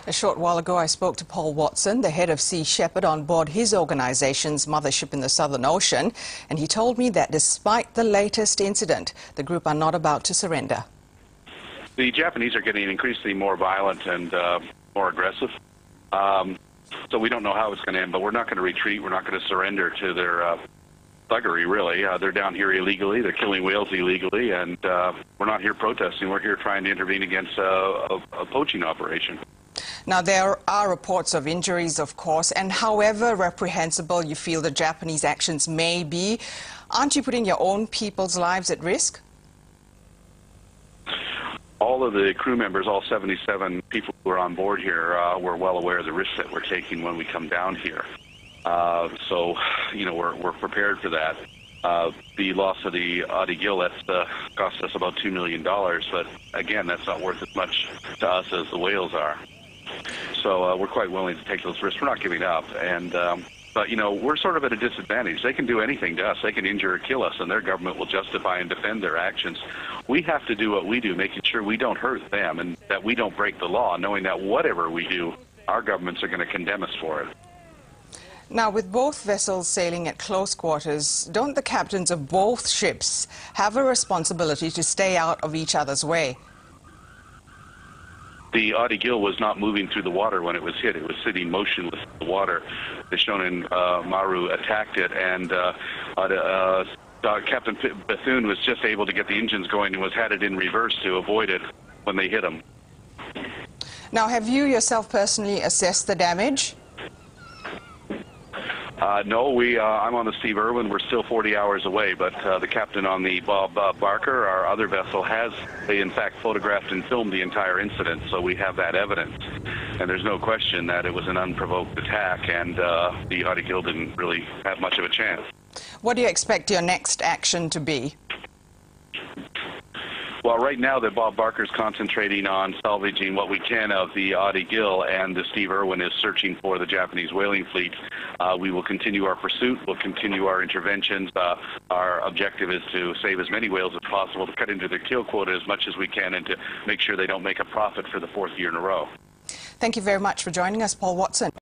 A short while ago, I spoke to Paul Watson, the head of Sea Shepherd, on board his organization's mothership in the Southern Ocean, and he told me that despite the latest incident, the group are not about to surrender. The Japanese are getting increasingly more violent and more aggressive. So we don't know how it's going to end, but we're not going to retreat. We're not going to surrender to their thuggery, really. They're down here illegally. They're killing whales illegally, and we're not here protesting. We're here trying to intervene against a poaching operation. Now, there are reports of injuries, of course, and however reprehensible you feel the Japanese actions may be, aren't you putting your own people's lives at risk? All of the crew members, all 77 people who are on board here, were well aware of the risks that we're taking when we come down here. So, you know, we're prepared for that. The loss of the Ady Gil, that's cost us about $2 million, but again, that's not worth as much to us as the whales are. So we're quite willing to take those risks. We're not giving up, and but you know, we're sort of at a disadvantage. They can do anything to us. They can injure or kill us, and their government will justify and defend their actions. We have to do what we do, making sure we don't hurt them and that we don't break the law, knowing that whatever we do, our governments are going to condemn us for it. Now, with both vessels sailing at close quarters, don't the captains of both ships have a responsibility to stay out of each other's way? The Ady Gil was not moving through the water when it was hit. It was sitting motionless in the water. The ShonanMaru attacked it, and Captain Bethune was just able to get the engines going and was headed in reverse to avoid it when they hit him. Now, have you yourself personally assessed the damage? No, I'm on the Steve Irwin. We're still 40 hours away, but the captain on the Bob Barker, our other vessel, has, in fact, photographed and filmed the entire incident, so we have that evidence. And there's no question that it was an unprovoked attack, and the Ady Gil didn't really have much of a chance. What do you expect your next action to be? Well, right now, the Bob Barker's concentrating on salvaging what we can of the Ady Gil, and the Steve Irwin is searching for the Japanese whaling fleet. We will continue our pursuit. We'll continue our interventions. Our objective is to save as many whales as possible, to cut into their kill quota as much as we can, and to make sure they don't make a profit for the fourth year in a row. Thank you very much for joining us, Paul Watson.